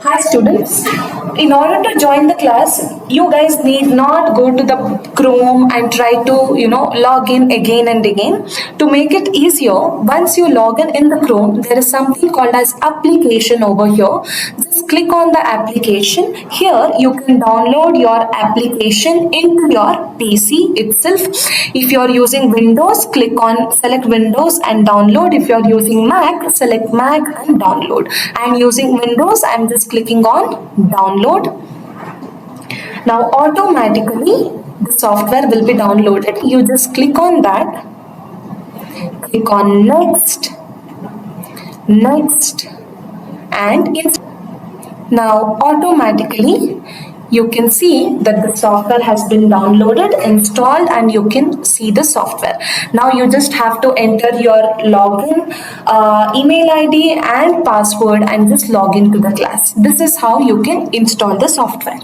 Hi students, in order to join the class, you guys need not go to the Chrome and try to, log in again and again. To make it easier, once you log in the Chrome, there is something called as application over here. Just click on the application. Here you can download your application into your PC itself. If you are using Windows, select Windows and download. If you are using Mac, select Mac and download. I'm using Windows. I'm just clicking on download. Now automatically the software will be downloaded. You just click on that. Click on next, and now automatically you can see that the software has been downloaded, installed, and you can see the software. Now you just have to enter your login, email ID and password and just log into the class. This is how you can install the software.